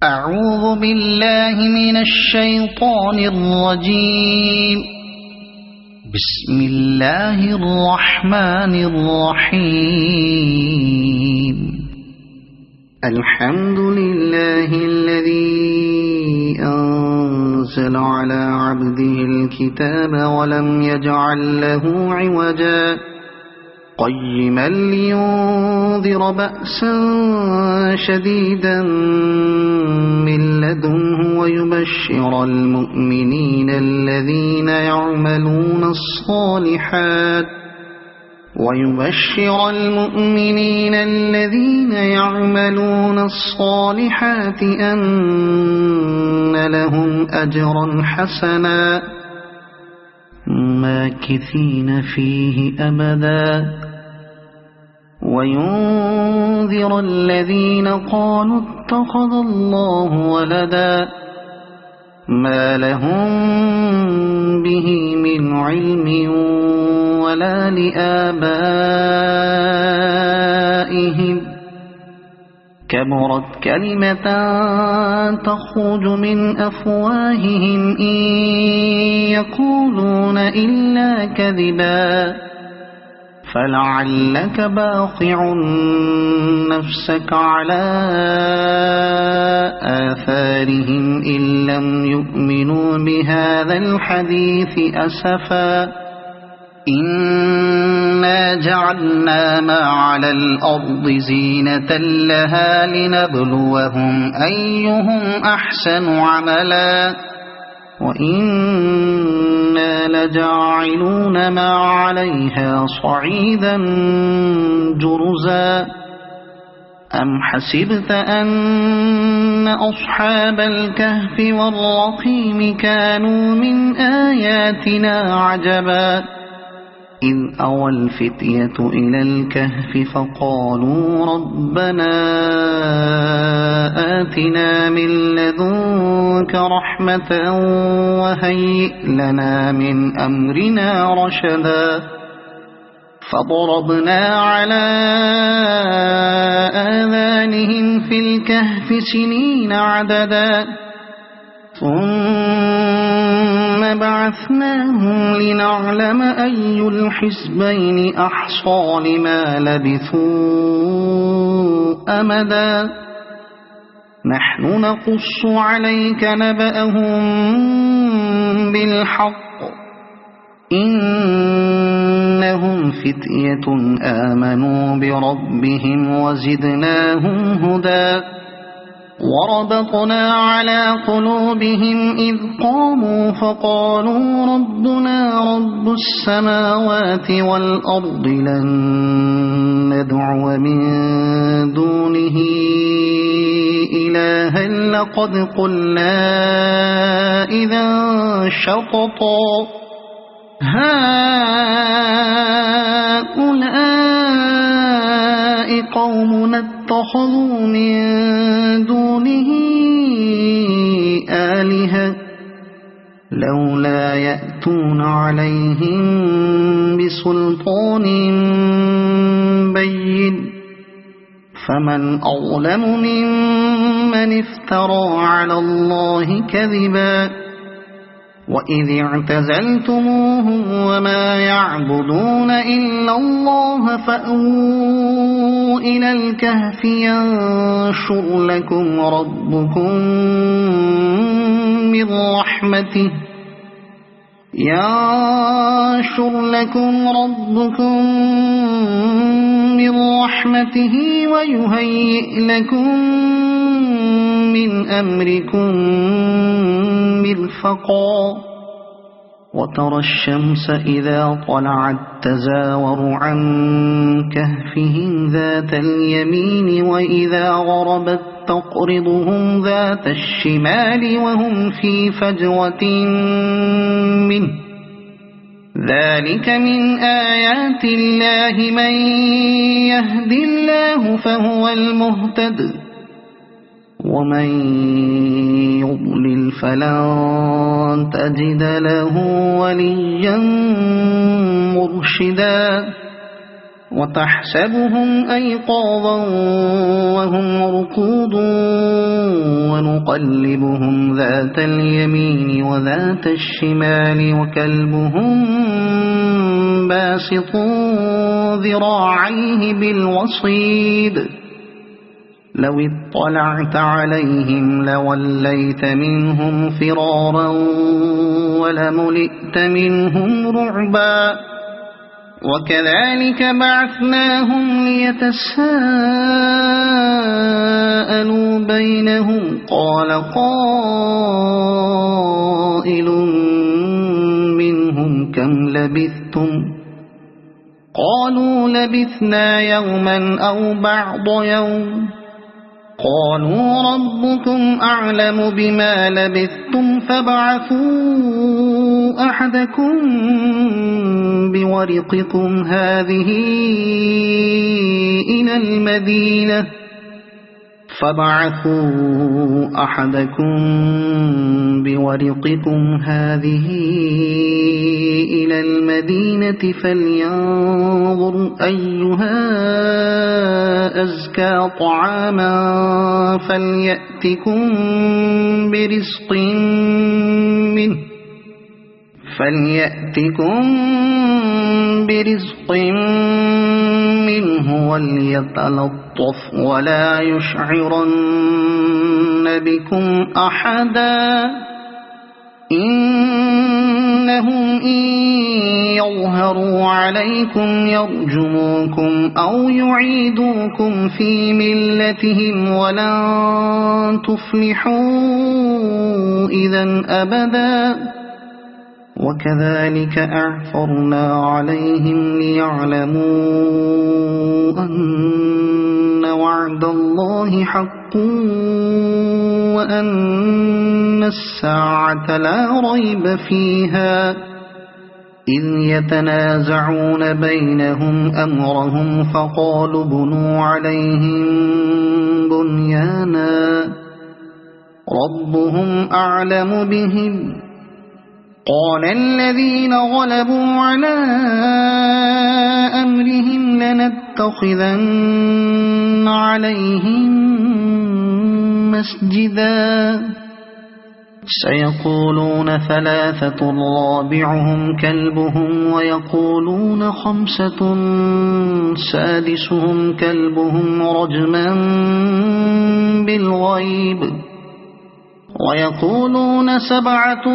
أعوذ بالله من الشيطان الرجيم. بسم الله الرحمن الرحيم. الحمد لله الذي أنزل على عبده الكتاب ولم يجعل له عوجا قيما لينذر بأسا شديدا من لدنه ويبشر المؤمنين الذين يعملون الصالحات أن لهم أجرا حسنا ماكثين فيه أبدا وينذر الذين قالوا اتخذ الله ولدا ما لهم به من علم ولا لآبائهم كبرت كلمة تخرج من أفواههم إن يقولون إلا كذبا فلعلك باخع نفسك على آثارهم إن لم يؤمنوا بهذا الحديث أسفا إنا جعلنا ما على الأرض زينة لها لنبلوهم أيهم أحسن عملا وإنا لجاعلون ما عليها صعيدا جرزا أم حسبت أن أصحاب الكهف والرقيم كانوا من آياتنا عجبا إذ أوى الفتية إلى الكهف فقالوا ربنا آتنا من لدنك رحمة وهيئ لنا من أمرنا رشدا فضربنا على آذانهم في الكهف سنين عددا ثم بعثناهم لنعلم أي الحزبين أحصى لما لبثوا أمدا نحن نقص عليك نبأهم بالحق إنهم فتية آمنوا بربهم وزدناهم هدى وربطنا على قلوبهم إذ قاموا فقالوا ربنا رب السماوات والأرض لن ندعو من دونه إلها لقد قلنا إذا شططا هؤلاء قومنا اتخذوا من دونه آلهة لولا يأتون عليهم بسلطان بين فمن أظلم ممن افترى على الله كذبا وإذ اعتزلتموهم وما يعبدون إلا الله فأووا إلى الكهف ينشر لكم ربكم من رحمته ويهيئ لكم من أمركم مرفقا وترى الشمس إذا طلعت تزاور عن كهفهم ذات اليمين وإذا غربت تقرضهم ذات الشمال وهم في فجوة منه ذلك من آيات الله من يهد الله فهو المهتد ومن يضلل فلن تجد له وليا مرشدا وتحسبهم أيقاظا وهم رقود ونقلبهم ذات اليمين وذات الشمال وكلبهم باسط ذراعيه بالوصيد لو اطلعت عليهم لوليت منهم فرارا ولملئت منهم رعبا وكذلك بعثناهم ليتساءلوا بينهم قال قائل منهم كم لبثتم قالوا لبثنا يوما أو بعض يوم قالوا ربكم أعلم بما لبثتم فابعثوا أحدكم بورقكم هذه إلى المدينة فلينظر أيها أزكى طعاما فليأتكم برزق منه وليتلطف ولا يشعرن بكم أحدا إنهم إن يظهروا عليكم يرجموكم أو يعيدوكم في ملتهم ولن تفلحوا إذا أبدا وكذلك أعثرنا عليهم ليعلموا أن وعد الله حق وأن الساعة لا ريب فيها إذ يتنازعون بينهم أمرهم فقالوا بنوا عليهم بنيانا ربهم أعلم بهم قال الذين غلبوا على أمرهم لنتخذن عليهم مسجدا سيقولون ثلاثة رابعهم كلبهم ويقولون خمسة سادسهم كلبهم رجما بالغيب ويقولون سبعة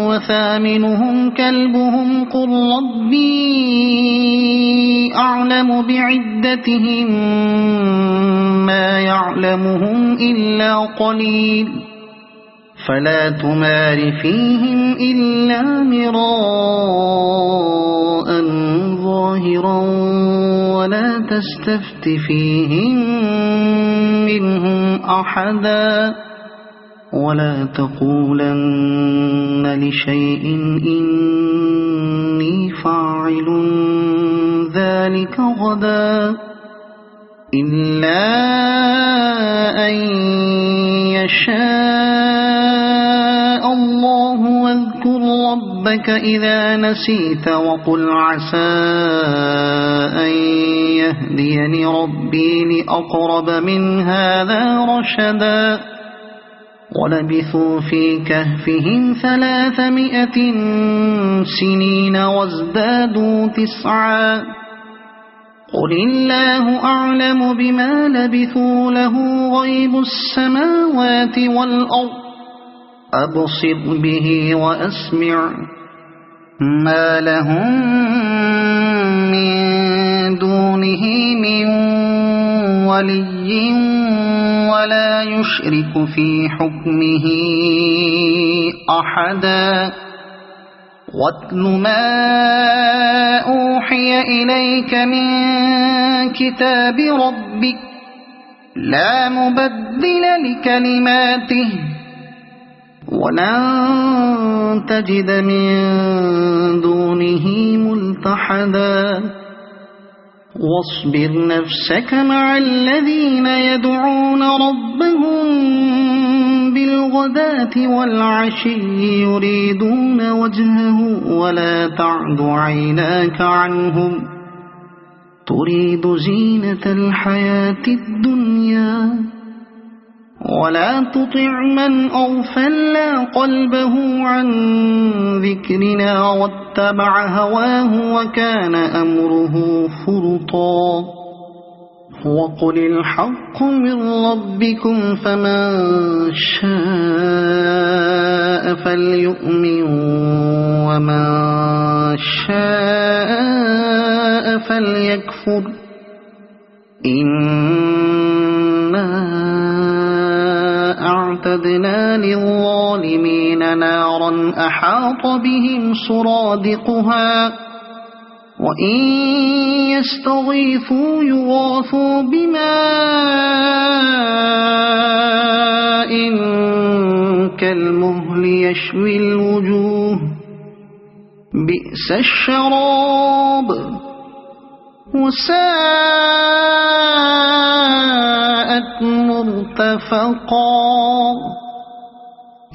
وثامنهم كلبهم قل ربي أعلم بعدتهم ما يعلمهم إلا قليل فلا تمار فيهم إلا مراء ظاهرا ولا تستفت فيهم منهم أحدا ولا تقولن لشيء إني فاعل ذلك غدا إلا أن يشاء الله واذكر ربك إذا نسيت وقل عسى أن يهديني ربي لأقرب من هذا رشدا ولبثوا في كهفهم 300 سنين وازدادوا 9 قل الله أعلم بما لبثوا له غيب السماوات والأرض أبصر به وأسمع ما لهم من دونه من ولي ولا يشرك في حكمه أحدا واتل ما أوحي إليك من كتاب ربك لا مبدل لكلماته ولن تجد من دونه ملتحدا واصبر نفسك مع الذين يدعون ربهم بالغداة والعشي يريدون وجهه ولا تعد عيناك عنهم تريد زينة الحياة الدنيا ولا تطع من أغفلنا قلبه عن ذكرنا واتبع هواه وكان أمره فرطا وقل الحق من ربكم فمن شاء فليؤمن ومن شاء فليكفر إنا أعتدنا للظالمين نارا أحاط بهم سرادقها وإن يستغيثوا يغاثوا بماء كالمهل يشوي الوجوه بئس الشراب وساءت مرتفقا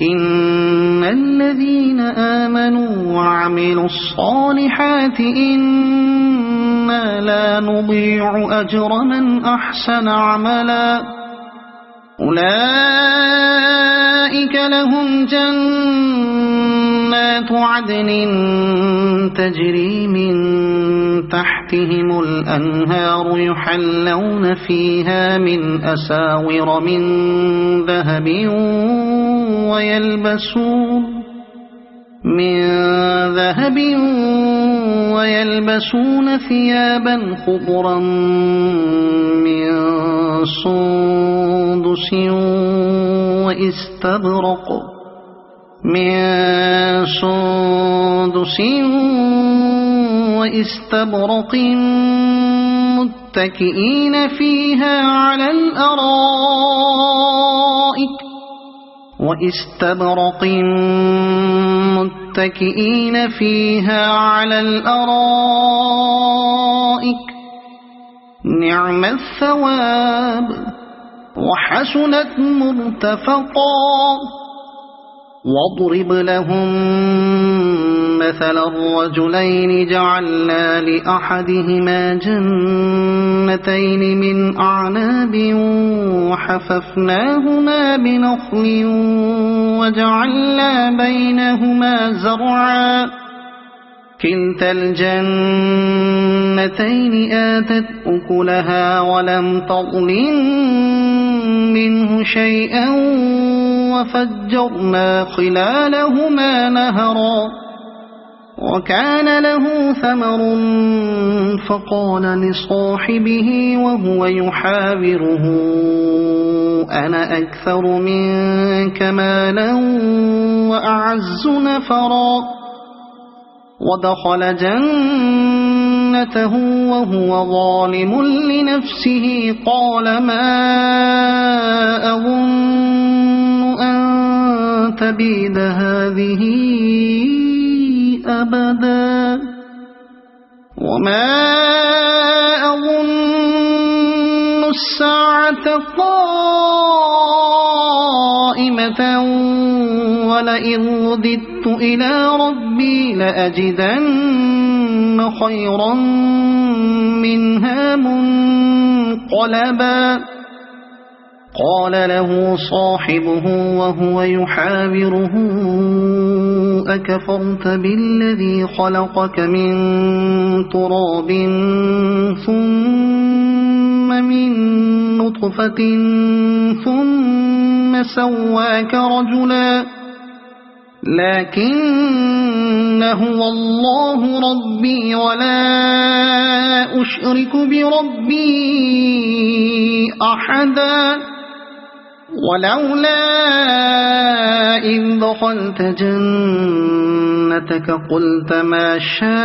إن الذين آمنوا وعملوا الصالحات إنا لا نضيع أجر من أحسن عملا أولئك لهم جنات عدن تجري من تحتهم الأنهار يحلون فيها من أساور من ذهب ويلبسون ثيابا خضرا من سندس واستبرق متكئين فيها على الأرائك نعم الثواب وحسنت مرتفقا واضرب لهم مثل الرجلين جعلنا لأحدهما جنتين من أعناب وحففناهما بنخل وجعلنا بينهما زرعا كلتا الجنتين آتت أكلها ولم تظلم منه شيئا وفجرنا خلالهما نهرا وكان له ثمر فقال لصاحبه وهو يحاوره أنا أكثر منك مالا وأعز نفرا ودخل جنته وهو ظالم لنفسه قال ما أظن أن تبيد هذه أبدا وما أظن الساعة قائمة ولئن رددت إلى ربي لأجدن خيرا منها منقلبا قال له صاحبه وهو يحاوره أكفرت بالذي خلقك من تراب ثم من نطفة ثم سواك رجلا لكن هو الله ربي ولا أشرك بربي أحدا ولولا إذ دخلت جنتك قلت ما شاء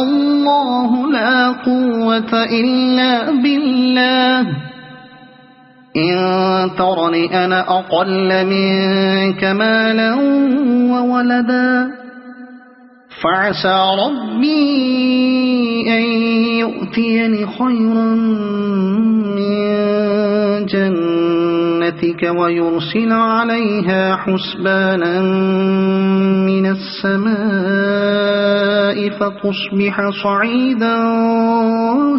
الله لا قوة إلا بالله إن ترني أنا أقل منك مالا وولدا فعسى ربي أن يؤتيني خيرا من جنتك برحمتك ويرسل عليها حسبانا من السماء فتصبح صعيدا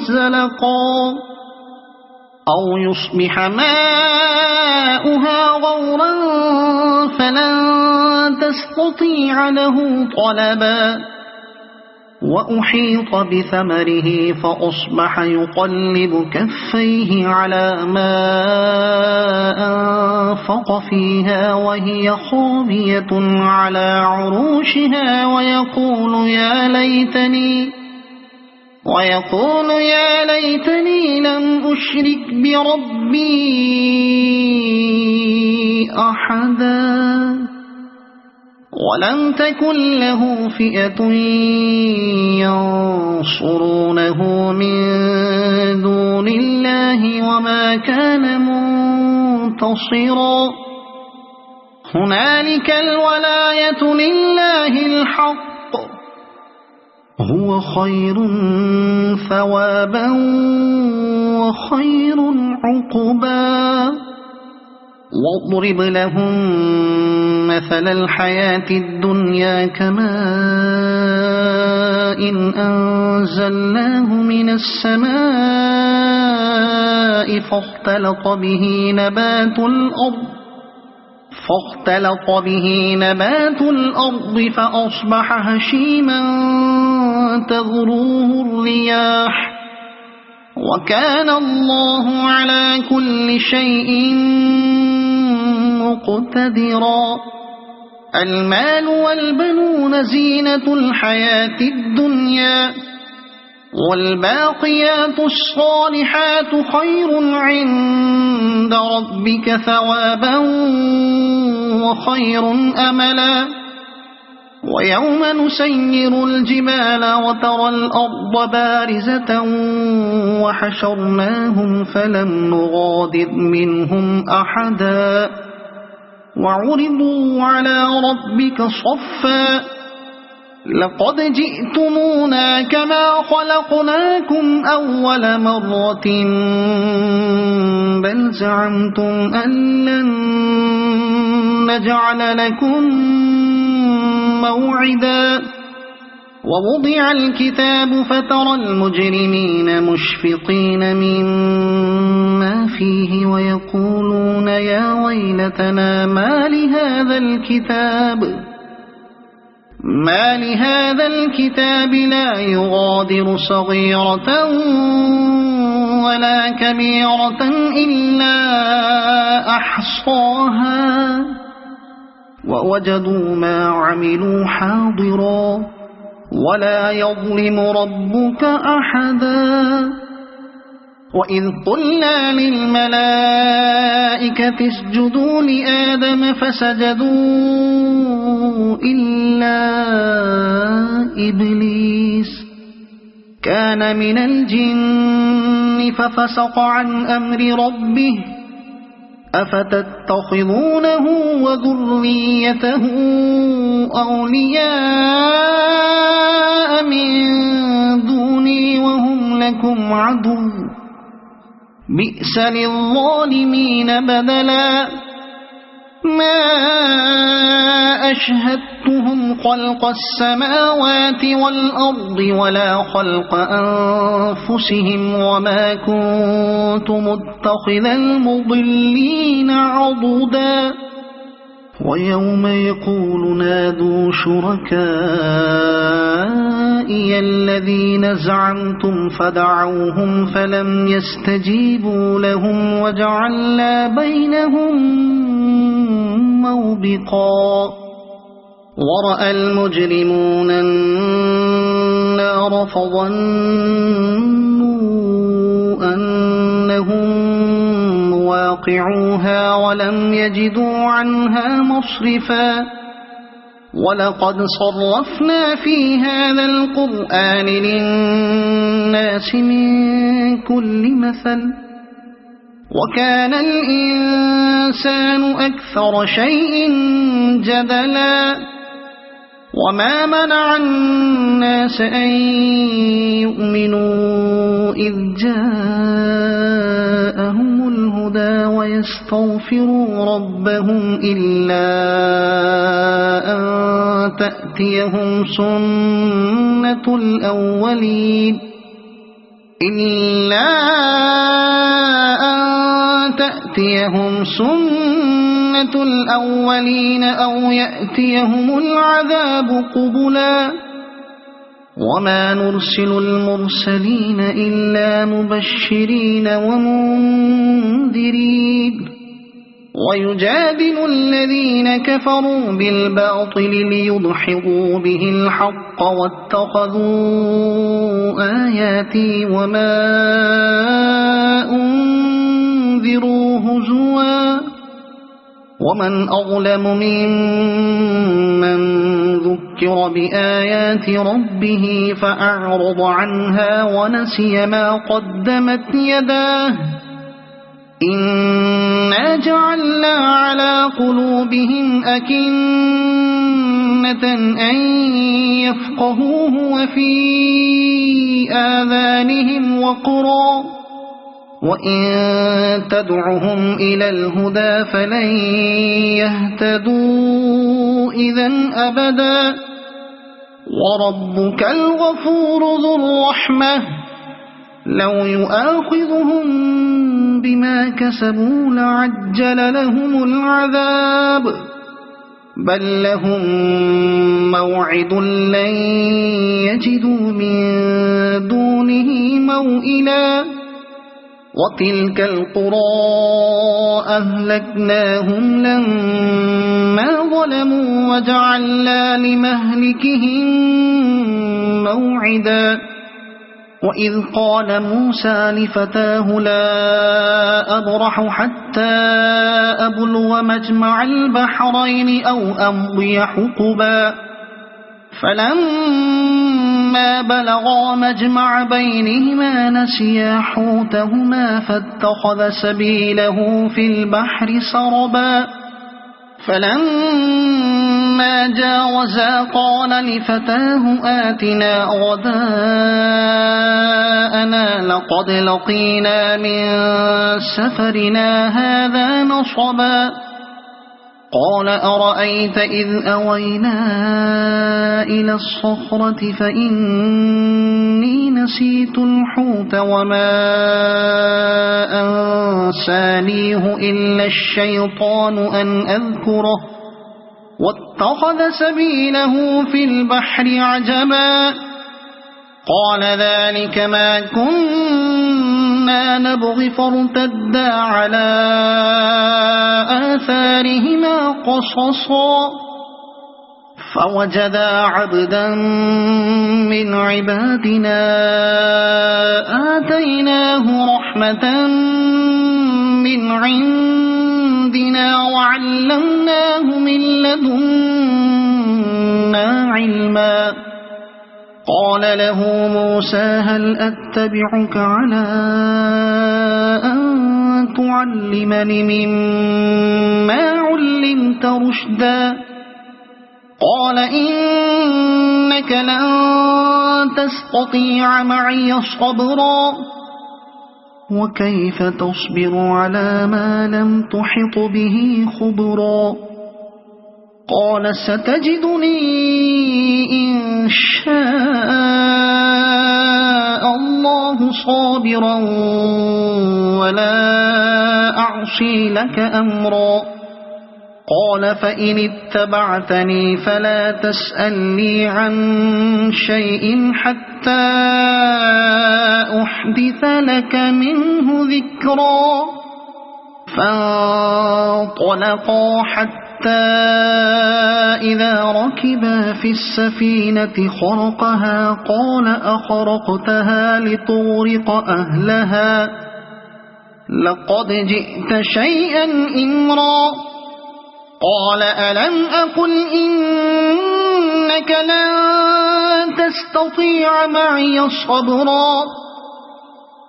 زلقا أو يصبح ماؤها غورا فلن تستطيع له طلبا وأحيط بثمره فأصبح يقلب كفيه على ما أنفق فيها وهي خاوية على عروشها ويقول يا ليتني لم أشرك بربي أحدا ولم تكن له فئة ينصرونه من دون الله وما كان منتصرا هنالك الولاية لله الحق هو خير ثوابا وخير عقبا واضرب لهم مثل الحياة الدنيا كماء إن أنزلناه من السماء فاختلط به نبات الأرض فأصبح هشيما تذروه الرياح وكان الله على كل شيء مقتدرا المال والبنون زينة الحياة الدنيا والباقيات الصالحات خير عند ربك ثوابا وخير أملا ويوم نسير الجبال وترى الأرض بارزة وحشرناهم فلم نغادر منهم أحدا وعرضوا على ربك صفا لقد جئتمونا كما خلقناكم أول مرة بل زعمتم أن لن نجعل لكم موعدا ووضع الكتاب فترى المجرمين مشفقين مما فيه ويقولون يا ويلتنا ما لهذا الكتاب لا يغادر صغيرة ولا كبيرة إلا أحصاها ووجدوا ما عملوا حاضرا ولا يظلم ربك أحدا وإذ قلنا للملائكة اسجدوا لآدم فسجدوا إلا إبليس كان من الجن ففسق عن أمر ربه أفتتخذونه وذريته أولياء من دوني وهم لكم عدو بئس للظالمين بدلا ما أشهدتهم خلق السماوات والأرض ولا خلق أنفسهم وما كنت متخذ المضلين عضدا ويوم يقول نادوا شركائي الذين زعمتم فدعوهم فلم يستجيبوا لهم وجعلنا بينهم موبقا ورأى المجرمون النار فظنوا أنهم واقعوها ولم يجدوا عنها مصرفا ولقد صرفنا في هذا القرآن للناس من كل مثل وكان الإنسان أكثر شيء جدلا وما منع الناس أن يؤمنوا إذ جاءهم الهدى الهدى ويستغفروا ربهم إلا أن تأتيهم سنة الأولين أو يأتيهم العذاب قبلا وما نرسل المرسلين إلا مبشرين ومنذرين ويجادل الذين كفروا بالباطل ليدحضوا به الحق واتخذوا آياتي وما أنذروا هزوا ومن أظلم ممن ذكر بآيات ربه فأعرض عنها ونسي ما قدمت يداه إنا جعلنا على قلوبهم أكنة أن يفقهوه وفي آذانهم وقرا وإن تدعهم إلى الهدى فلن يهتدوا إذن أبدا وربك الغفور ذو الرحمة لو يؤاخذهم بما كسبوا لعجل لهم العذاب بل لهم موعد لن يجدوا من دونه موئلا وتلك القرى أهلكناهم لما ظلموا وجعلنا لمهلكهم موعدا وإذ قال موسى لفتاه لا أبرح حتى أبلغ مجمع البحرين أو أمضي حقبا فلما بلغا مجمع بينهما نسيا حوتهما فاتخذ سبيله في البحر سربا فلما جاوزا قال لفتاه آتنا غداءنا لقد لقينا من سفرنا هذا نصبا قال أرأيت إذ أوينا إلى الصخرة فإني نسيت الحوت وما أنسانيه إلا الشيطان أن أذكره واتخذ سبيله في البحر عجبا قال ذلك ما كنا نبغي فارتدا على آثارهما قصصا فوجدا عبدا من عبادنا آتيناه رحمة من عندنا وعلمناه من لدنا علما قال له موسى هل أتبعك على أن تعلمني مما علمت رشدا قال إنك لن تستطيع معي صبرا وكيف تصبر على ما لم تحط به خبرا قال ستجدني إن شاء الله صابرا ولا أعصي لك أمرا قال فإن اتبعتني فلا تسألني عن شيء حتى أحدث لك منه ذكرا فانطلقا حتى إذا ركبا في السفينة خرقها قال أخرقتها لتغرق أهلها لقد جئت شيئا إمرا قال ألم أقل إنك لن تستطيع معي صبرا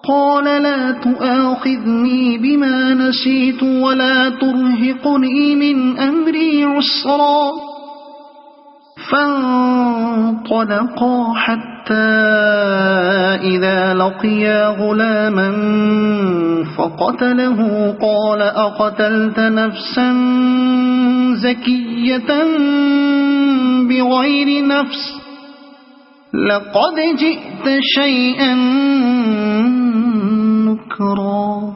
قال لا تؤاخذني بما نسيت ولا ترهقني من أمري عسرا فانطلقا حتى حتى إذا لقيا غلاما فقتله قال أقتلت نفسا زكية بغير نفس لقد جئت شيئا نكرا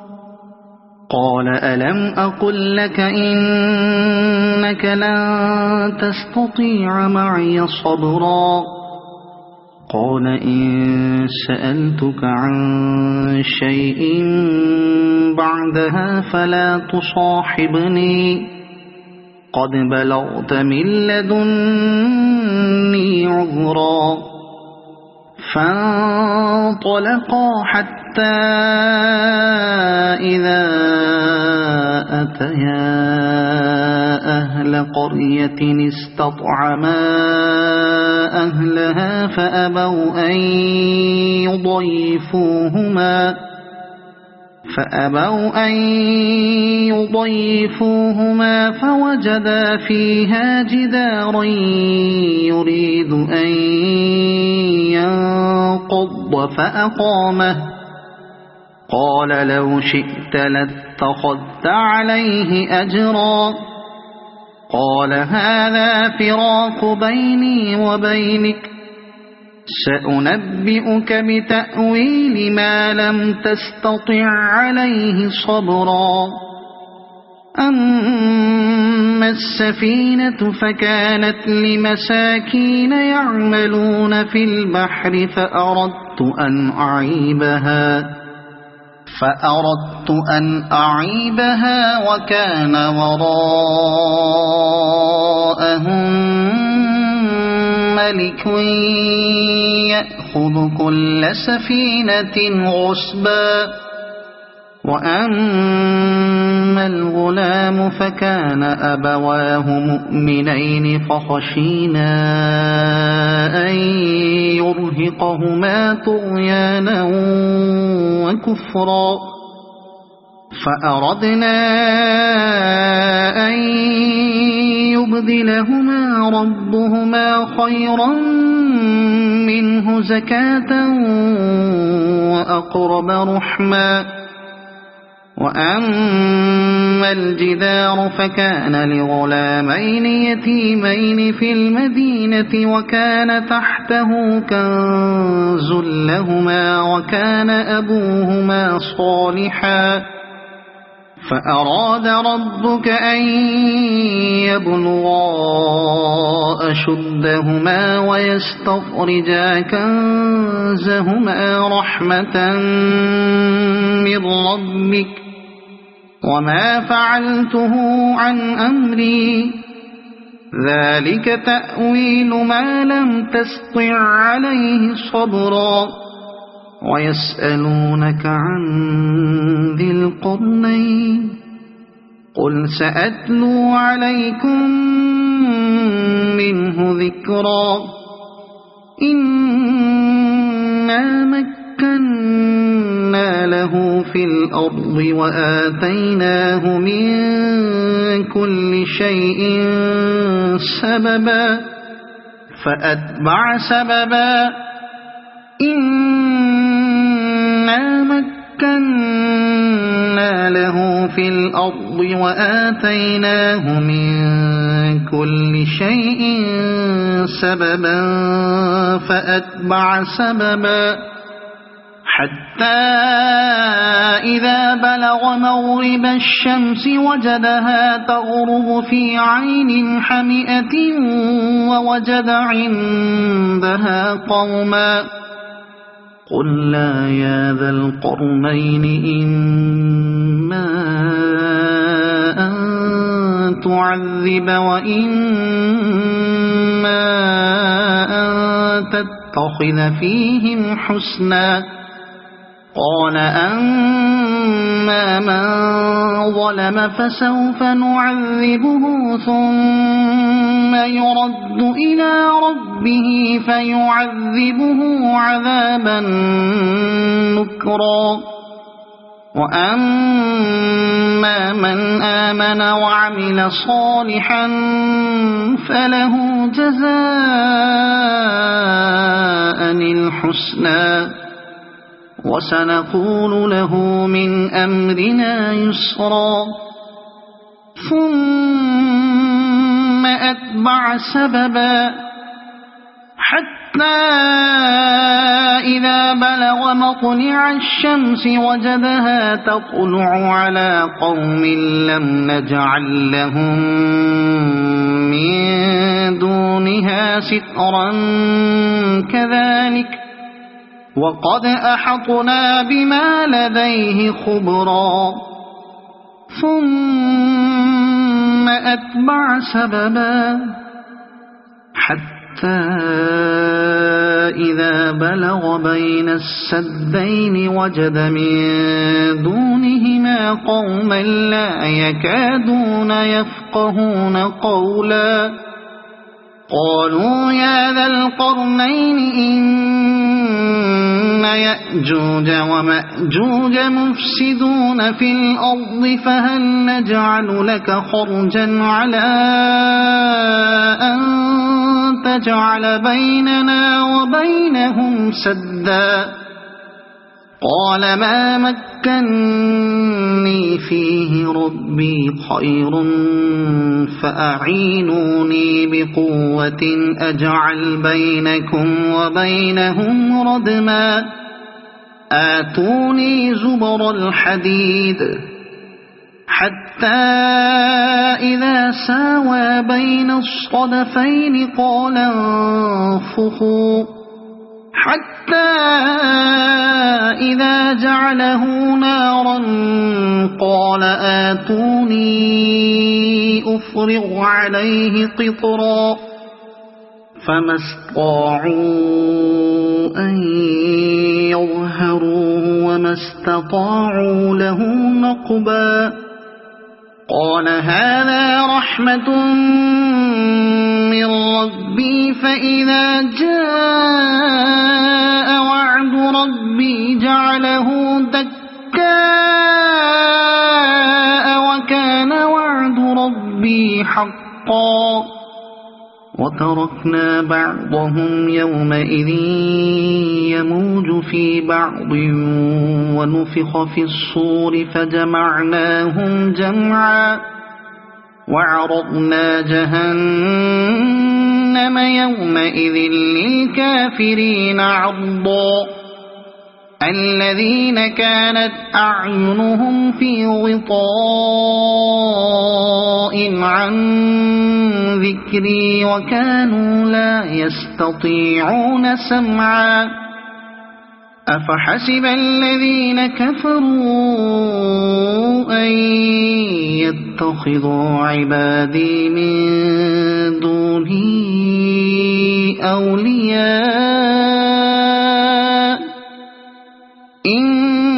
قال ألم أقل لك إنك لن تستطيع معي صبرا قال إن سألتك عن شيء بعدها فلا تصاحبني قد بلغت من لدني عذرا فانطلقا حتى إذا أتيا أهل قرية استطعما أهلها فأبوا أن يضيفوهما فوجدا فيها جدارا يريد أن ينقض فأقامه قال لو شئت لاتخذت عليه أجرا قال هذا فراق بيني وبينك سأنبئك بتأويل ما لم تستطع عليه صبرا أما السفينة فكانت لمساكين يعملون في البحر فأردت أن أعيبها وكان وراءهم ملك يأخذ كل سفينة غصبا وأما الغلام فكان أبواه مؤمنين فخشينا أن يرهقهما طغيانا وكفرا فأردنا أن يبدلهما ربهما خيرا منه زكاة وأقرب رحما وأما الجدار فكان لغلامين يتيمين في المدينة وكان تحته كنز لهما وكان أبوهما صالحا فأراد ربك أن يبلغا أشدهما ويستخرجا كنزهما رحمة من ربك وما فعلته عن أمري ذلك تأويل ما لم تستطع عليه صبرا ويسألونك عن ذي القرنين قل سأتلو عليكم منه ذكرا إنا مكنا له في الأرض وآتيناه من كل شيء سببا فأتبع سببا إنا مكنا له في الأرض وآتيناه من كل شيء سببا فأتبع سببا حتى إذا بلغ مغرب الشمس وجدها تغرب في عين حمئة ووجد عندها قوما قلنا يا ذا القرنين إما أن تعذب وإما أن تتخذ فيهم حسنا قال أما من ظلم فسوف نعذبه ثم يرد إلى ربه فيعذبه عذابا نكرا وأما من آمن وعمل صالحا فله جزاء الحسنى وسنقول له من أمرنا يسرا ثم أتبع سببا حتى إذا بلغ مطلع الشمس وجدها تطلع على قوم لم نجعل لهم من دونها سترا كذلك وقد أحطنا بما لديه خبرا ثم أتبع سببا حتى إذا بلغ بين السدين وجد من دونهما قوما لا يكادون يفقهون قولا قالوا يا ذا القرنين إن يأجوج ومأجوج مفسدون في الأرض فهل نجعل لك خرجا على أن تجعل بيننا وبينهم سدا قال ما مكني فيه ربي خير فأعينوني بقوة أجعل بينكم وبينهم ردما آتوني زبر الحديد حتى إذا ساوى بين الصدفين قال انفخوا حتى إذا جعله نارا قال آتوني أفرغ عليه قطرا فما استطاعوا أن يظهروه وما استطاعوا له نقبا قال هذا رحمة من ربي فإذا جاء وعد ربي جعله دكاء وكان وعد ربي حقا وتركنا بعضهم يومئذ يموج في بعض ونفخ في الصور فجمعناهم جمعا وعرضنا جهنم يومئذ للكافرين عرضا الذين كانت أعينهم في غطاء عن ذكري وكانوا لا يستطيعون سمعا أفحسب الذين كفروا أن يتخذوا عبادي من دوني أولياء إنا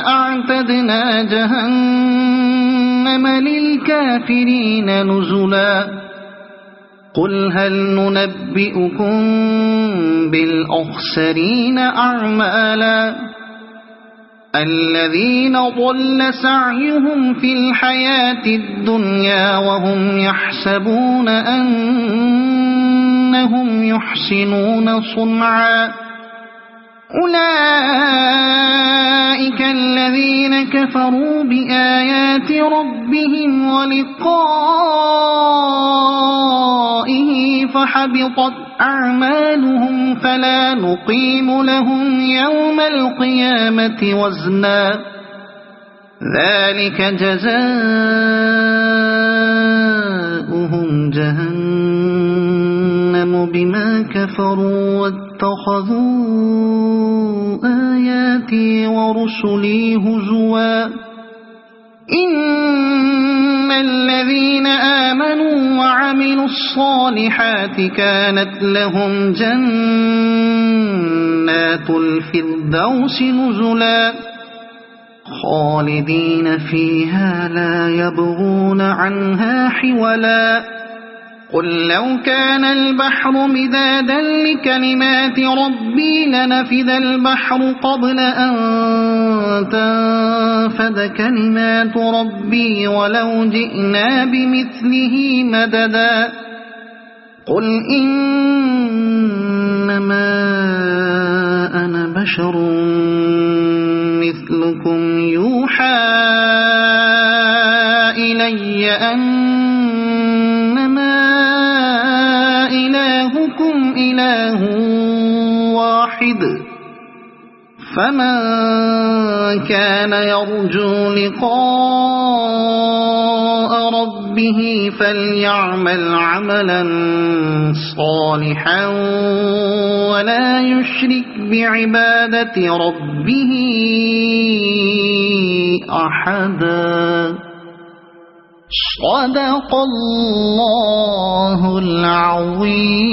أعتدنا جهنم للكافرين نزلا قل هل ننبئكم بالأخسرين أعمالا الذين ضل سعيهم في الحياة الدنيا وهم يحسبون أنهم يحسنون صنعا أولئك الذين كفروا بآيات ربهم ولقائه فحبطت أعمالهم فلا نقيم لهم يوم القيامة وزنا ذلك جزاؤهم جهنم بما كفروا واتخذوا آياتي ورسلي هزوا إن الذين آمنوا وعملوا الصالحات كانت لهم جنات الفردوس نزلا خالدين فيها لا يبغون عنها حولا قل لو كان البحر مدادا لكلمات ربي لنفذ البحر قبل أن تنفد كلمات ربي ولو جئنا بمثله مددا قل إنما أنا بشر مثلكم يوحى إلي أنما إلهكم إله واحد فمن كان يرجو لقاء ربه فليعمل عملا صالحا ولا يشرك بعبادة ربه أحدا. صدق الله العظيم.